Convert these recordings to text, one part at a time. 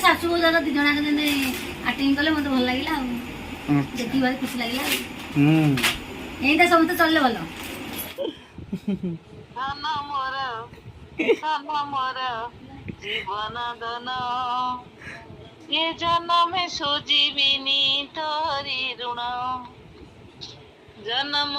ଶାଶୁ ବୋହୂ ଦି ଜଣ ଯାକ ଯେମିତି ଆକ୍ଟିଂ କଲେ ମତେ ଭଲ ଲାଗିଲା ଆଉ ଦେଖିକି ଭାରି ଖୁସି ଲାଗିଲା ଆଉ ଏଇଟା ସମସ୍ତେ ଚଳିଲେ ଭଲ। জীবন দন এ জন্মে সুজীবিনী তোরি ঋণ জন্ম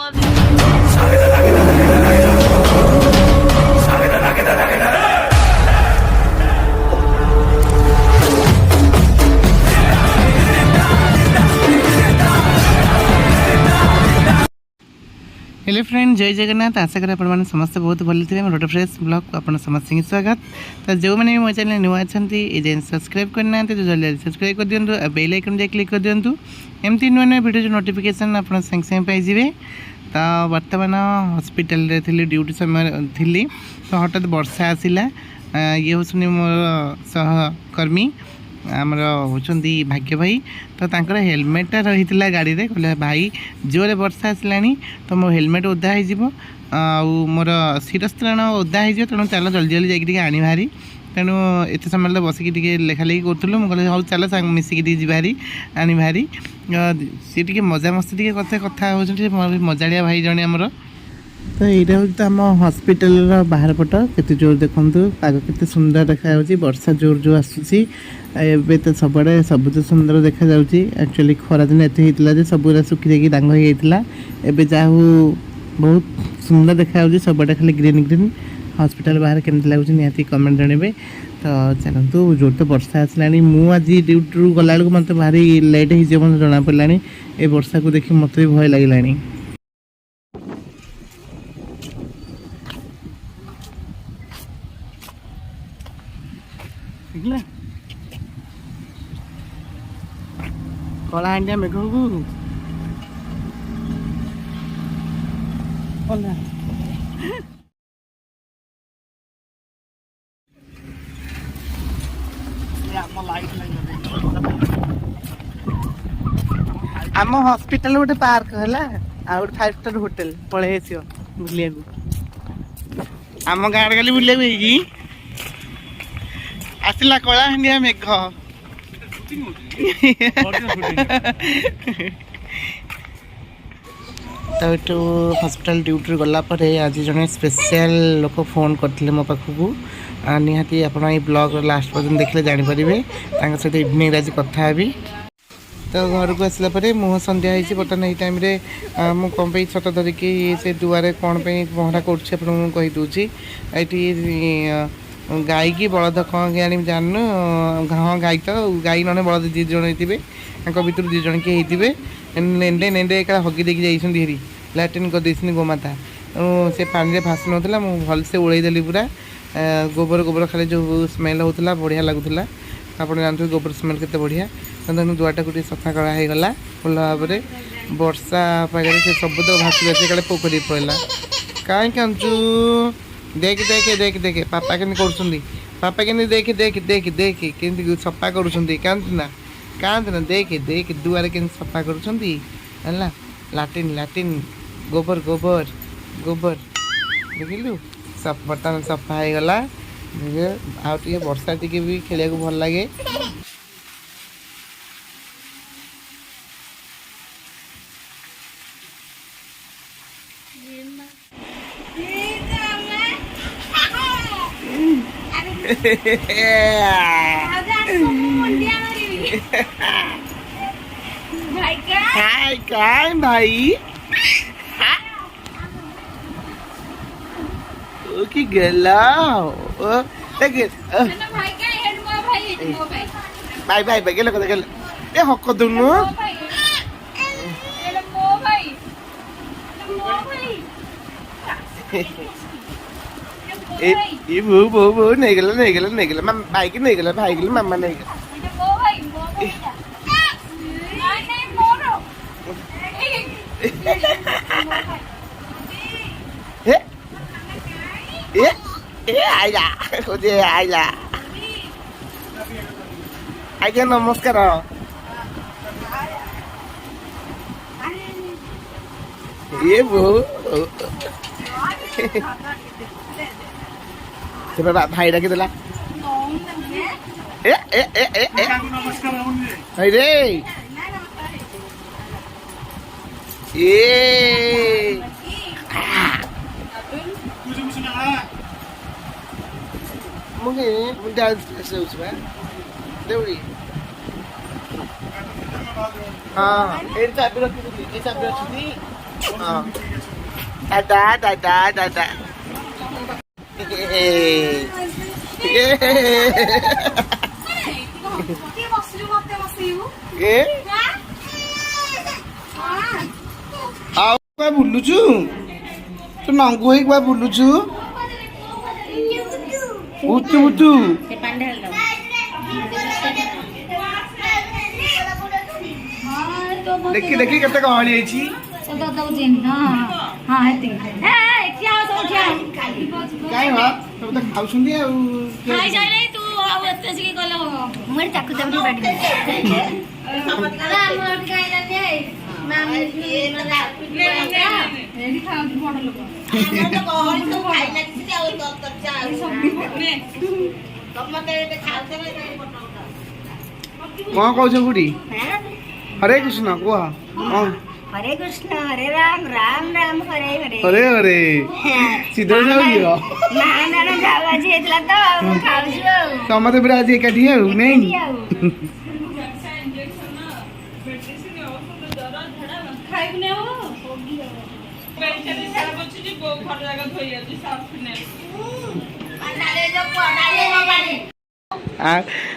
हेलो फ्रेंड जय जगन्नाथ आशा करें आप समस्त बहुत भल थे रोड फ्रेश ब्लॉग आप समस्त स्वागत तो जो मैंने मो चैनल नुआ अच्छा ये सब्सक्राइब करना तो जल्दी सब्सक्राइब कर दिंतु बेल आइकन जाए क्लिक कर दिंतु एमती नुआ नुआ वीडियो नोटिफिकेशन आप संगे संगे पाइबे। तो बर्तमान हॉस्पिटल रे थी ड्यूटी समय थी तो हठात वर्षा आसला ये हूँ मोर सहकर्मी आमर होचंदी भाग्य भाई तो तांकर हेलमेटा रही गाड़ी रे कहले भाई जोरे वर्षा आसला तो मो हेलमेट ओदा हो मोर शिरस्त्राण ओदा हो तेणु चल जल्दी जल्दी जाकि आनी भारी तेणु एत समय तो बसिक लेखा लेखि करूँ मुझे हाँ चल सांग मिसिक भारी आनी भारी सी टे मजा मस्ती कथा कथा हो मजाड़िया भाई जड़े आमर तो यहाँ हूँ तो आम हॉस्पिटल बाहर पट केते जोर देखु पाग केते सुंदर देखा वर्षा जोर जो आसूसी एबे तो सबड़े सब तो सुंदर देखा एक्चुअली खरा दिन एत होता सबूरा सुखी जाकि डांग हो जाता एबे जाहू बहुत सुंदर देखा सबड़े खाली ग्रीन ग्रीन हॉस्पिटल बाहर केमती लगुच निहाती कमेंट जनइबे। तो चलतु जोर तो वर्षा आसला आज ड्यूटी गला बेलू मत भारी लेट हो जना पड़ा ए वर्षा को देखी मत भी भय लगे कला हांडिया मेघ को आम हॉस्पिटल गोटे पार्क है गोटे 5 स्टार होटल पलि बुलिया आम गाँव खाली बुलिया आसला कला हांडिया मेघ तो ये हॉस्पिटल ड्यूटी गला आज जड़े स्पेशल लोक फोन करते मो पाखक निहाती आप ब्लॉग लास्ट पर्यटन देखले जापर सहित इवनिंग आज कथा भी। तो घर को आसला मुह संध्या होती बर्तमान ये टाइम मुझे कौन छत धरिकी से दुआरे कौन पहरा कहीदे ये गाई की बलद कौन कि आनी जानू हाँ गाई तो गाई ना बलद दी जन होते भर दी जन किए होते नेंडे नेंडे एक हगी देकी जाइए हेरी लाट्रिन करदे गोमाता से पानी भासी नौला मुझे भलसे उड़ेदेली पूरा गोबर गोबर खाली जो स्मेल होता बढ़िया लगुला आप जानते गोबर स्मेल के बढ़िया तो दुआटा को सफा करागला भल भाव में वर्षा पागे से सब तो भासी भासी काले पोखरी पड़ा कहीं कांचु देख देख देख देख पापा के पापा के देख देख देख देख के सफा करना कांतना देख देख दुआरे के सफा कर लाट्रिन लाट्रिन गोबर गोबर गोबर देखिलु सब बर्तमान सफा हो गला आगे वर्षा टी भी खेल भल लगे। हाय काय भाई ओ की गला ओ देख भाई भाई भाई गेल गेल ए हक दुनु ये वो नहीं गला मम भाई की नहीं गला भाई की मम्मा नहीं गला आइला मुझे आइला आज्ञा नमस्कार ये वो भाई डाकी देला रे ए मुझे डांस उसमें देवड़ी हाँ ये चाबी रखी हाँ दादा दादा दादा ଆଉ କୁଆ ବୁଲୁଛୁ ତୁ ନଙ୍ଗୁ ହେଇ କୁଆ ବୁଲୁଛୁ ବୁଚୁ ବୁଚୁ ଦେଖି ଦେଖି କେତେ ଗହଳି ହେଇଛି କାଇଁ ବା ସବୁ ତ ଖାଉଛନ୍ତି ଆଉ କଣ କହୁଛ ବୁଢୀ ହରେ କୃଷ୍ଣ କୁହ हरे कृष्ण हरे राम राम राम हरे हरे ହରେ ହରେ ସିଧା ଯାଉଛ ନା ଯାଉ ଆଜି ହେଇଥିଲା ତ ଆଉ ଖାଉଛୁ ଆଉ ସମସ୍ତେ ପୁରା ଆଜି ଏକାଠି ଆଉ ନାଇଁ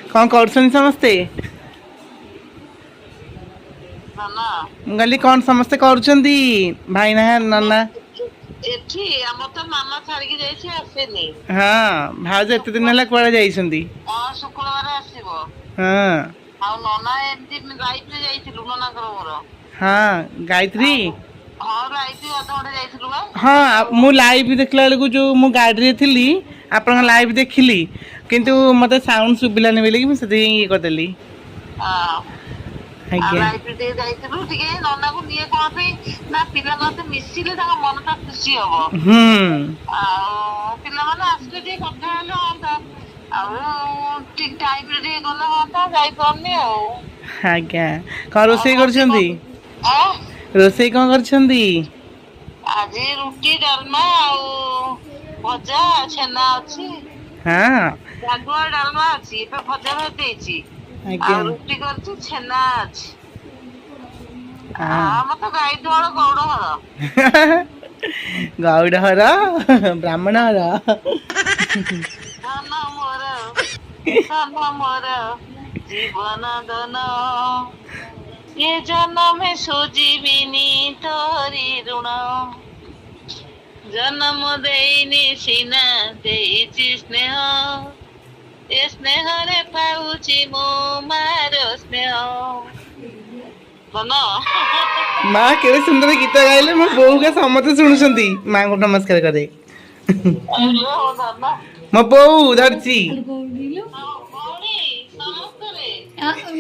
କଣ କରୁଛନ୍ତି ସମସ୍ତେ ମୁଁ କହିଲି କଣ ସମସ୍ତେ କରୁଛନ୍ତି ଭାଇନା ନନା ଏଠି ଆମର ତ ମାମା ଛାଡିକି ଯାଇଛି ଆସେନି ହଁ ଭାଉଜ ଏତେ ଦିନ ହେଲା କୁଆଡେ ଯାଇଛନ୍ତି ଶୁକ୍ରବାର ଆସିବ ହଁ ଆଉ ନନା ଏମିତି ଲାଇଫରେ ଯାଇଥିଲୁ ନନାଙ୍କର ମୋର ହଁ ଗାୟତ୍ରୀ ହଁ ଲାଇଫ ଅଧଘଣ୍ଟେ ଯାଇଥିଲୁ ବା ହଁ ମୁଁ ଲାଇଭ୍ ଦେଖିଲା ବେଳକୁ ଯୋଉ ମୁଁ ଗାଡିରେ ଥିଲି ଆପଣଙ୍କ ଲାଇଭ୍ ଦେଖିଲି କିନ୍ତୁ ମତେ ସାଉଣ୍ଡ ଶୁଭିଲାନି ବୋଲି ମୁଁ ସେଥିପାଇଁ ଇଏ କରିଦେଲି ଆଜ୍ଞା ଯାଇଥିଲୁ ଟିକେ ନନାକୁ ନିଏ କଣ ପାଇଁ ନା ପିଲାମାନେ ମିଶିଲେ ତାଙ୍କ ମନଟା ଖୁସି ହବ ଆଉ ପିଲାମାନେ ଆସିଲେ ଟିକେ କଥା ହେଲେ ହଅନ୍ତା ଆଉ ଠିକ ଟାଇମରେ ଟିକେ ଗଲେ ହଅନ୍ତା ଯାଇପାରୁନି ଆଉ ଆଜ୍ଞା କଣ ରୋଷେଇ କରୁଛନ୍ତି ରୋଷେଇ କଣ କରିଛନ୍ତି ଆଜି ରୁଟି ଡାଲମା ଆଉ ଭଜା ଛେନା ଅଛି ହଁ ଶାଗୁଆ ଡାଲମା ଅଛି ଏବେ ଭଜା ଭାଜି ଦେଇଛି ଆଉ ରୁଟି କରିଛି ଛେନା ଅଛି ଆମର ତ ଗାଈ ଦୁଆଳ ଗଉଡ ଘର ଗଉଡ ଘର ବ୍ରାହ୍ମଣ ଘର ଧନ ମୋର ଜୀବନ ଧନ ଏ ଜନମେ ସୁଜିବିନି ତୋରି ଋଣ ଜନ୍ମ ଦେଇନି ସିନା ଦେଇଛି ସ୍ନେହ ଏ ସ୍ନେହରେ ପାଉଛି ମୋ ମାର ସ୍ନେହ ମା କେତେ ସୁନ୍ଦର ଗୀତ ଗାଇଲେ ମୋ ବୋଉ가 ସମସ୍ତେ ଶୁଣୁଛନ୍ତି ମାଙ୍କୁ ନମସ୍କାର କରେ ମୋ ବୋଉ ଧରିଛି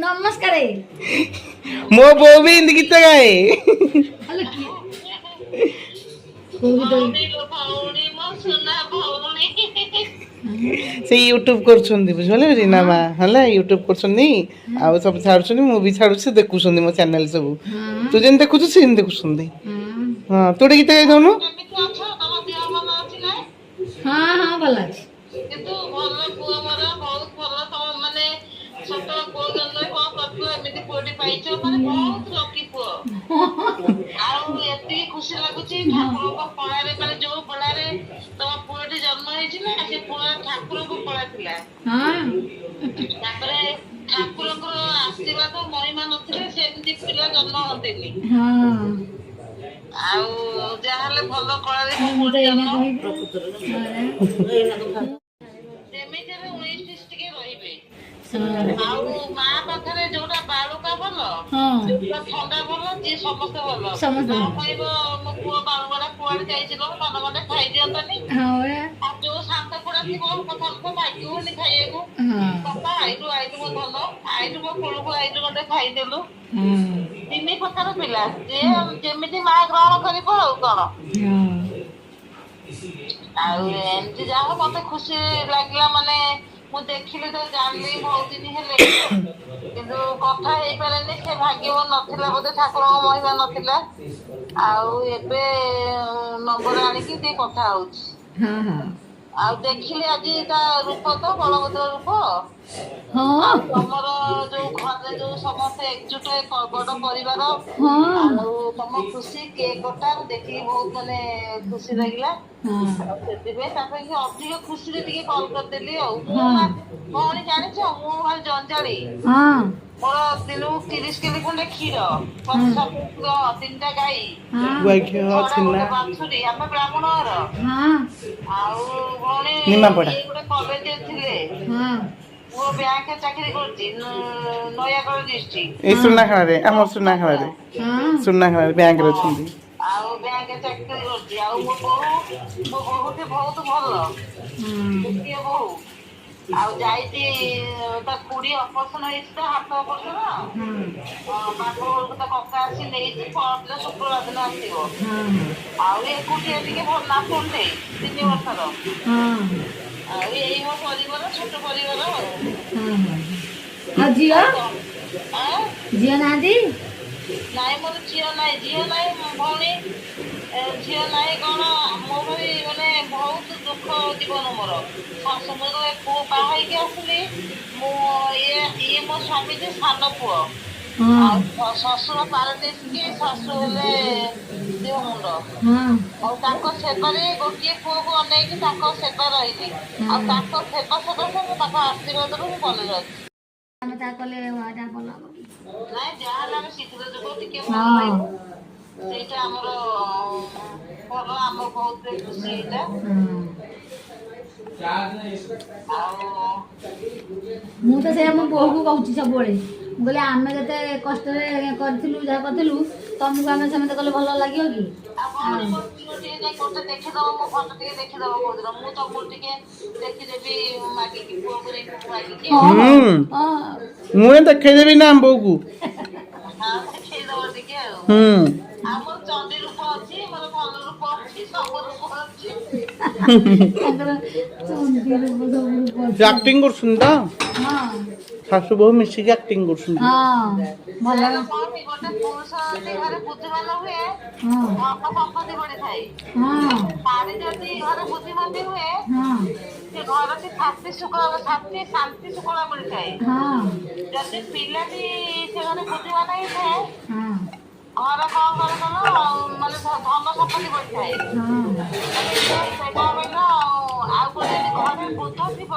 ନମସ୍କାର ମୋ ବୋଉ ବି ଏମିତି ଗୀତ ଗାଏ ସେ ୟୁଟ୍ୟୁବ କରୁଛନ୍ତି ବୁଝିପାରିଲେ ରୀନା ମା ହେଲା ୟୁଟ୍ୟୁବ କରୁଛନ୍ତି ଆଉ ସବୁ ଛାଡୁଛନ୍ତି ମୁଁ ବି ଛାଡୁଛି ଦେଖୁଛନ୍ତି ମୋ ଚ୍ୟାନେଲ ସବୁ ତୁ ଯେମିତି ଦେଖୁଛୁ ସେ ଯେମିତି ଦେଖୁଛନ୍ତି ହଁ ତୁ ଗୋଟେ ଗୀତ ଗାଇ ଦଉନୁ ହଁ ହଁ ଭଲ ଅଛି କିନ୍ତୁ ଭଲ ପୁଅ ମୋର ବହୁତ ଭଲ ତମ ମାନେ ଛୋଟ ପୁଅ ଜନ୍ମ କଣ କରିଥିବ ଏମିତି ପୁଅଟି ପାଇଛ ମାନେ ବହୁତ ଲକି ପୁଅ ଆଉ ଏତିକି ଖୁସି ଲାଗୁଛି ଠାକୁରଙ୍କ ପଳାରେ ମାନେ ଯୋଉ ପଳାରେ ତମ ପୁଅଟି ଜନ୍ମ ହେଇଛି ନା ସେ ପୁଅ ଠାକୁରଙ୍କ ପଳା ଥିଲା ତାପରେ ଠାକୁରଙ୍କର ଆଶୀର୍ବାଦ ମହିମା ନଥିଲେ ସେମିତି ପିଲା ଜନ୍ମ ହନ୍ତିନି ଆଉ ଯାହାହେଲେ ଭଲ କଳାରେ ସେମିତିରେ 19 ଟିକେ ରହିବେ ଆଉ ମା ପାଖରେ ଯୋଉଟା ବାଳୁକା ଭଲ ଯୋଉଟା ଥଣ୍ଡା ଭଲ ଯିଏ ସମସ୍ତେ ଭଲ କହିବ ମୋ ପୁଅ ବାଳୁକା କୁଆଡେ ଯାଇছিল ମନେ ମନେ ଖାଇଦିଅନ୍ତନି ଆଉ ଯୋଉ ଶାନ୍ତ ପୋଡା ଥିବ କଥା ଭାଗ୍ୟବନି ଖାଇବାକୁ ବାପା ଆଇଲୁ ମୋ ଧନ ଆଇଲୁ ମୋ କୋଳକୁ ଆଇଲୁ ଗୋଟେ ଖାଇଦେଲୁ ତିନି ପ୍ରକାର ପିଲା ଯେ ଯେମିତି ମା ଗ୍ରହଣ କରିବ ଆଉ କଣ ଆଉ ଏମିତି ଯାହା ମତେ ଖୁସି ଲାଗିଲା ମାନେ ମୁଁ ଦେଖିଲି ତ ଜାଣିଲି ବହୁତ ଦିନ ହେଲେ କିନ୍ତୁ କଥା ହେଇପାରେନି। ସେ ଭାଗ୍ୟ ନଥିଲା ବୋଧେ, ଠାକୁରଙ୍କ ମହିମା ନଥିଲା। ଆଉ ଏବେ ନମ୍ବର ଆଣିକି ଟିକେ କଥା ହଉଛି। ଆଉ ଦେଖିଲି ଆଜି ତା ରୂପ ତ ବଳଭଦ୍ର ରୂପ। ଆଉ ତମର ଯୋଉ ଘରେ ଯୋଉ ସମସ୍ତେ ଏକଜୁଟ ବଡ ପରିବାର, ଆଉ ତମ ଖୁସି କେକ୍ କଟା ଦେଖିକି ବହୁତ ମାନେ ଖୁସି ଲାଗିଲା। ଆଉ ସେଥିପାଇଁ ତା ପାଇଁ ଅଧିକ ଖୁସିରେ ଟିକେ କଲ୍ କରିଦେଲି। ଆଉ ମୁଁ ଭଉଣୀ ଜାଣିଛ, ମୁଁ ଭାରି ଜଞ୍ଜାଳି। ମୋର ଦିନକୁ 30 କିଲୋ ଖଣ୍ଡେ କ୍ଷୀର, 3ଟା ଗାଈ, ଗୋଟେ ବାଛୁରୀ। ଆମେ ବ୍ରାହ୍ମଣ ଘର। ଆଉ ଭଉଣୀ ଇଏ ଗୋଟେ କଲେଜରେ ଥିଲେ। ପୁଅ ବ୍ୟାଙ୍କରେ ଚାକିରି କରୁଛି ନୟାଗଡ଼ ଡିଷ୍ଟ୍ରିକ୍ଟ। ଏଇ ସୁନାଖଳାରେ, ଆମର ସୁନାଖଳାରେ ବ୍ୟାଙ୍କରେ ଅଛନ୍ତି। ଆଉ ବ୍ୟାଙ୍କରେ ଚାକିରି କରୁଛି। ଆଉ ମୋ ବୋହୂଟି ବହୁତ ଭଲ, ଗୋଟିଏ ବୋହୂ। ଆଉ ଯାଇଛି ତା ଖୁଡି ଅପରେସନ ହେଇଛି, ତା ହାତ ଅପରେସନ। ବାପ ଘରକୁ ତା କକା ଆସି ନେଇଛି, ପରଦିନ ଶୁକ୍ରବାର ଦିନ ଆସିବ। ଆଉ ଏକୁଟିଆ ଟିକେ ଭଲ ନାତୁଣଟେ 3 ବର୍ଷର। ଆଉ ଏଇ ମୋ ପରିବାର, ଛୋଟ ପରିବାର। ଆଉ ଝିଅ ନାହାନ୍ତି? ନାଇଁ ମୋର ଝିଅ ନାହିଁ ଭଉଣୀ। ଝିଅ ନାହିଁ କଣ, ମୋ ଭଳି ମାନେ ବହୁତ ଦୁଃଖ ଜୀବନ ମୋର। ଶାଶୁ ମୁଁ ପୁଅ ବାହା ହେଇକି ଆସିଲି, ମୁଁ ଇଏ ମୋ ସ୍ୱାମୀ ଯେ ସାନ ପୁଅ। ଆଉ ଶ୍ୱଶୁର ପାରାଦୀପ, ଶାଶୁ ହେଲେ ଦେହ ମୁଣ୍ଡ। ଆଉ ତାଙ୍କ ସେବାରେ ଗୋଟିଏ ପୁଅକୁ ଅନେଇକି ତାଙ୍କ ସେବା ରହିଲି। ଆଉ ତାଙ୍କ ସେବା ସକାଶେ ତାଙ୍କ ଆଶୀର୍ବାଦରୁ ମୁଁ ଭଲରେ ଅଛି। ଆମେ ତା କଲେ ଏଇଟା ଭଲ ହବ। ନାଇଁ ଯାହାହେଲେ ଆମେ ଶୀଘ୍ର ଯୋଗ ଟିକେ ଭଲ ରହିବୁ, ସେଇଟା ଆମର ଭଲ। ଆମ ବହୁତ ଖୁସି ଏଇଟା। ମୁଁ ତ ସେଇଆ ମୋ ବୋଉକୁ କହୁଛି ସବୁବେଳେ, ମୁଁ କହିଲି ଆମେ ଯେତେ କଷ୍ଟରେ କରିଥିଲୁ ଯାହା କରିଥିଲୁ, ତମକୁ ଆମେ ସେମିତି କଲେ ଭଲ ଲାଗିବ କି? ଗୋଟେ ଦେଖିଦବ, ମୋ ଫଟୋ ଟିକେ ଦେଖିଦବ କୋଉଦିନ। ମୁଁ ତମକୁ ଟିକେ ଦେଖିଦେବି ମାଗିକି, ପୁଅକୁ ମାଗିକି। ମୁଁ ଦେଖେଇଦେବି ନା ବୋଉକୁ। ଦେଖେଇଦବ ଟିକେ ଆଉ। ଆମର ଚଣ୍ଡୀ ରୂପ ଅଛି, ମୋର ଭଲ ରୂପ ଅଛି, ସବୁ ରୂପ ଅଛି। ଆକ୍ଟିଂ କରୁଛନ୍ତି ତ, ଶାଶୁ ବୋହୂ ମିଶିକି ଆକ୍ଟିଂ କରୁଛନ୍ତି। ଗୋଟେ ପୁରୁଷ ଯଦି ଘରେ ବୁଦ୍ଧିମାନ ହୁଏ, ଧନ ସମ୍ପତ୍ତି ବଢିଥାଏ। ନାରୀ ଯଦି ଘରେ ବୁଦ୍ଧିମତୀ ହୁଏ, ସେ ଘରଟି ଶାନ୍ତି ଶୃଙ୍ଖଳା ମିଳିଥାଏ। ଯଦି ପିଲାଟି ସେ ଘରେ ବୁଦ୍ଧିମାନ ହେଇଥାଏ, ଘର କଣ କର ମାନେ ଧନ ସମ୍ପତ୍ତି ବଢିଥାଏ। ଆଉ ଗୋଟେ ଯଦି ଘରେ ବୃଦ୍ଧ ଥିବ,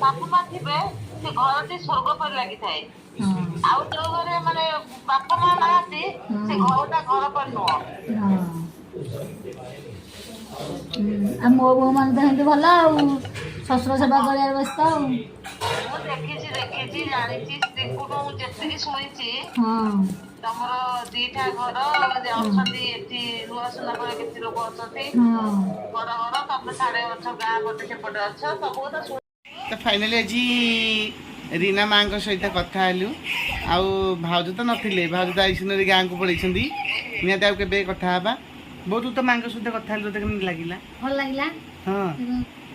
ବାପା ମା ଥିବେ, ସେ ଘରଟି ସ୍ୱର୍ଗ ପରି ଲାଗିଥାଏ। ଆଉ ଯୋଉ ଘରେ ମାନେ ବାପା ମା ନାହାନ୍ତି, ସେ ଘରଟା ଘର ପରି ନୁହଁ। ଆଉ ମୋ ବୋଉ ମାନେ ତ ଏମିତି ଭଲ ଆଉ, ଶ୍ୱଶୁର ସେବା କରିବାର ବ୍ୟସ୍ତ ଆଉ। ମୁଁ ଦେଖିଛି ଜାଣିଛି, ସ୍ତ୍ରୀକୁ ମୁଁ ଯେତିକି ଶୁଣିଛି। ତମର 2ଟା ଘର ଅଛନ୍ତି, ଏଠି ନୂଆ ସୁନାଖଳାରେ କେତେ ଲୋକ ଅଛନ୍ତି, ବଡ ଘର। ତମେ ସାଡେ ଅଛ, ଗାଁ ପଟେ ସେପଟେ ଅଛ, ସବୁ କଥା ଶୁଣି। ତ ଫାଇନାଲି ଆଜି ରୀନା ମାଙ୍କ ସହିତ କଥା ହେଲୁ। ଆଉ ଭାଉଜ ତ ନଥିଲେ, ଭାଉଜ ତ ଆଇସିନରେ ଗାଁକୁ ପଳେଇଛନ୍ତି। ନିହାତି ଆଉ କେବେ କଥା ହେବା। ବହୁତ ତ ମାଙ୍କ ସହିତ କଥା ହେଲୁ, ତତେ କେମିତି ଲାଗିଲା? ଭଲ ଲାଗିଲା। ହଁ,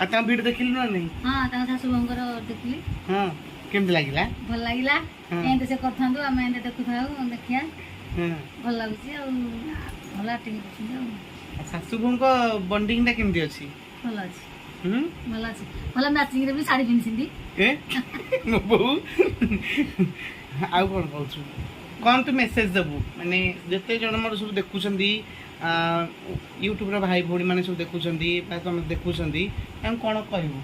ଆଉ ତାଙ୍କ ଭିଡିଓ ଦେଖିଲୁ ନା ନାହିଁ? ହଁ, ତାଙ୍କ ଶାଶୁ ବୋହୂଙ୍କର ଦେଖିଲି। ହଁ, କେମିତି ଲାଗିଲା? ଭଲ ଲାଗିଲା। ଏମିତି ସେ କରିଥାନ୍ତୁ, ଆମେ ଏମିତି ଦେଖୁଥାଉ, ଦେଖିବା। ଭଲ ଲାଗୁଛି ଆଉ, ଭଲ ଆକ୍ଟିଂ କରୁଛନ୍ତି ଆଉ। ଶାଶୁ ବୋହୂଙ୍କ ବଣ୍ଡିଙ୍ଗଟା କେମିତି ଅଛି? ଭଲ ଅଛି। ଭଲ ଅଛି, ଭଲ ମ୍ୟାଚିଂରେ ବି ଶାଢ଼ୀ ପିନ୍ଧିଛନ୍ତି। ମୋ ବୋଉ। ଆଉ କ'ଣ କହୁଛୁ, କ'ଣ ତୁ ମେସେଜ ଦେବୁ? ମାନେ ଯେତେ ଜଣ ମୋର ସବୁ ଦେଖୁଛନ୍ତି, ୟୁଟ୍ୟୁବର ଭାଇ ଭଉଣୀ ମାନେ ସବୁ ଦେଖୁଛନ୍ତି, ବା ତମେ ଦେଖୁଛନ୍ତି, ତାଙ୍କୁ କ'ଣ କହିବୁ?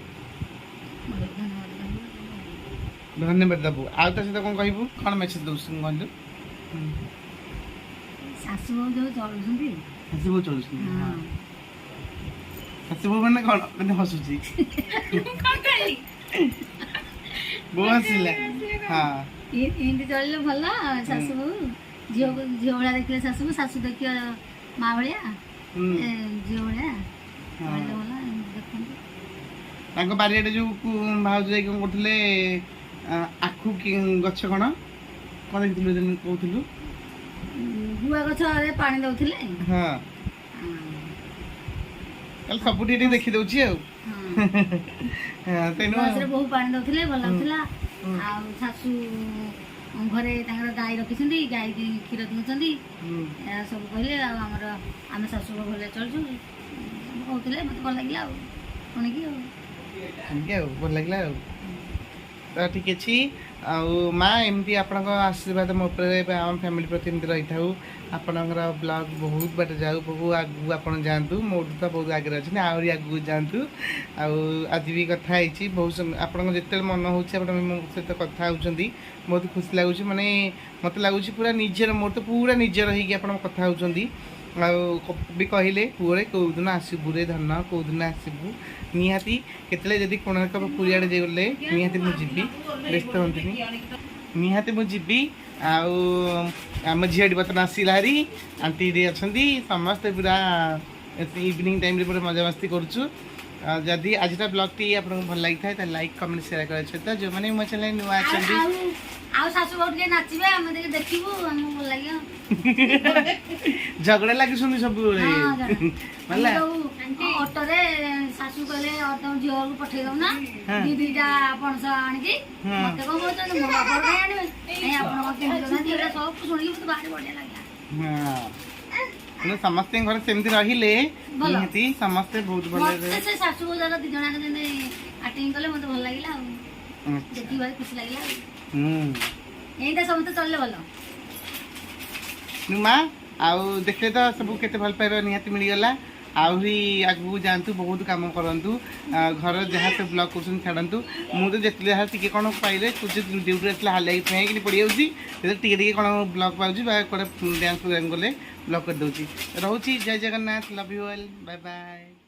ଧନ୍ୟବାଦ ଦେବୁ। ଆଉ ତା ସହିତ କ'ଣ କହିବୁ? କ'ଣ ମେସେଜ ଦେବୁ କହିଲୁ? ଶାଶୁ ବୋହୂ ଯୋଉ ଚଳୁଛନ୍ତି, ଶାଶୁ ବୋହୂ ଚଳୁଛନ୍ତି। ଶାଶୁ ବୋହୂ ମାନେ କ'ଣ ମାନେ ହସୁଛି? ବୋଉ ହସିଲା। ହଁ, ଏମିତି ଚଳିଲେ ଭଲ। ଶାଶୁ ବୋହୂ ଝିଅ ଭଳିଆ ଦେଖିଲେ ଶାଶୁକୁ, ଶାଶୁ ଦେଖିବ ମା ଭଳିଆ, ଝିଅ ଭଳିଆ ଚଳିଲେ ଭଲ। ଦେଖନ୍ତୁ ତାଙ୍କ ବାରିଆଡ଼େ ଯୋଉ ଭାଉଜ ଯାଇକି କ'ଣ କରୁଥିଲେ, ଆଖୁ ଗଛ କ'ଣ ଦେଖିଥିଲୁ କହୁଥିଲୁ? ଗୁଆ ଗଛରେ ପାଣି ଦଉଥିଲେ। ହଁ, ତାହେଲେ ସବୁଠି ଟିକେ ଦେଖିଦଉଛି ଆଉ। ତେଣୁ ବସରେ ବହୁ ପାଣି ଦଉଥିଲେ ଭଲ ଲାଗୁଥିଲା। ଆଉ ଶାଶୁ ଘରେ ତାଙ୍କର ଗାଈ ରଖିଛନ୍ତି, ଗାଈ କ୍ଷୀର ଦଉଛନ୍ତି, ଏହା ସବୁ କହିଲେ। ଆଉ ଆମେ ଶାଶୁ ଭଲ ଚଳୁଛୁ କହୁଥିଲେ, ମତେ ଭଲ ଲାଗିଲା ଆଉ ଶୁଣିକି ଆଉ ଭଲ ଲାଗିଲା ଆଉ। ତ ଠିକ୍ ଅଛି। ଆଉ ମା ଏମିତି ଆପଣଙ୍କ ଆଶୀର୍ବାଦ ମୋ ଉପରେ ଆମ ଫ୍ୟାମିଲି ପ୍ରତି ଏମିତି ରହିଥାଉ। ଆପଣଙ୍କର ବ୍ଲଗ୍ ବହୁତ ବାଟ ଯାଉ, ବହୁ ଆଗକୁ ଆପଣ ଯାଆନ୍ତୁ। ମୋଠୁ ତ ବହୁତ ଆଗରେ ଅଛନ୍ତି, ଆହୁରି ଆଗକୁ ଯାଆନ୍ତୁ। ଆଉ ଆଜି ବି କଥା ହେଇଛି ବହୁତ ଆପଣଙ୍କ ଯେତେବେଳେ ମନ ହେଉଛି ଆପଣ ମୋ ସହିତ କଥା ହେଉଛନ୍ତି, ବହୁତ ଖୁସି ଲାଗୁଛି। ମାନେ ମୋତେ ଲାଗୁଛି ପୁରା ନିଜର, ମୋର ତ ପୁରା ନିଜର ହେଇକି ଆପଣ କଥା ହେଉଛନ୍ତି। ଆଉ ବି କହିଲେ ପୁଅରେ କେଉଁଦିନ ଆସିବୁ ରେ ଧନ, କେଉଁଦିନ ଆସିବୁ? ନିହାତି କେତେବେଳେ ଯଦି କୋଣାର୍କ ପୁରୀ ଆଡ଼େ ଗଲେ ନିହାତି ମୁଁ ଯିବି, ବ୍ୟସ୍ତ ହୁଅନ୍ତୁନି, ନିହାତି ମୁଁ ଯିବି। ଆଉ ଆମ ଝିଅଟି ବର୍ତ୍ତମାନ ଆସିଲା ହାରି, ଆଣ୍ଟି ଅଛନ୍ତି, ସମସ୍ତେ ପୁରା ଇଭିନିଂ ଟାଇମ୍ରେ ପୁରା ମଜାମସ୍ତି କରୁଛୁ। ଆଉ ଯଦି ଆଜିର ବ୍ଲଗ୍ଟି ଆପଣଙ୍କୁ ଭଲ ଲାଗିଥାଏ ତାହେଲେ ଲାଇକ୍ କମେଣ୍ଟ ସେୟାର କରିବା ସହିତ ଯେଉଁମାନେ ମୋ ଚ୍ୟାନେଲ୍ ନୂଆ ଅଛନ୍ତି ଆଉ ଶାଶୁ ବୋହୂ ଟିକେ ନାଚିବେ, ଆମେ ଟିକେ ଦେଖିବୁ, ଆମକୁ ଭଲ ଲାଗିବ। ଝଗଡ଼ା ଲାଗୁଛନ୍ତି ସବୁବେଳେ ଅଟୋରେ ଶାଶୁ କହିଲେ ତମ ଝିଅକୁ ପଠେଇ ଦଉ ନା ଦିଟା ପଣସ ଆଣିକି, ମତେ କଣ କହୁଛନ୍ତି ମୋ ବାପା କାହିଁ ଆଣିବେ, ଆପଣ କିଣିଛନ୍ତି, ସବୁ ଶୁଣିକି ମତେ ଭାରି ବଢିଆ ଲାଗିଲା। ସମସ୍ତଙ୍କ ଘରେ ସେମିତି ରହିଲେ ନିହାତି ସମସ୍ତେ ବହୁତ ଭଲ। ସେ ଶାଶୁ ବୋହୂ ଦି ଜଣ ଯେମିତି ଆକ୍ଟିଂ କଲେ ମତେ ଭଲ ଲାଗିଲା ଆଉ ଦେଖିକି ଭାରି ଖୁସି ଲାଗିଲା। ଏଇଟା ସମସ୍ତେ ଚଳିଲେ ଭଲ। ମା ଆଉ ଦେଖିଲେ ତ ସବୁ କେତେ ଭଲ ପାଇବା ନିହାତି ମିଳିଗଲା। ଆହୁରି ଆଗକୁ ଯାଆନ୍ତୁ, ବହୁତ କାମ କରନ୍ତୁ, ଘର ଯାହା ସବୁ ବ୍ଲଗ୍ କରୁଛନ୍ତି ଛାଡ଼ନ୍ତୁ। ମୁଁ ତ ଯେତେବେଳେ ଯାହା ଟିକେ କ'ଣ ପାଇଲେ ଡ୍ୟୁଟିରେ ଆସିଲେ ହାଲିଆକି ଫେଁକିନି ପଡ଼ିଯାଉଛି, ଯେତେବେଳେ ଟିକେ ଟିକେ କ'ଣ ବ୍ଲଗ୍ ପାଉଛି ବା କୁଆଡ଼େ ଡ୍ୟାନ୍ସ ପ୍ରୋଗ୍ରାମ୍ ଗଲେ ବ୍ଲଗ୍ କରିଦେଉଛି। ରହୁଛି, ଜୟ Jagannath, love you all, bye bye.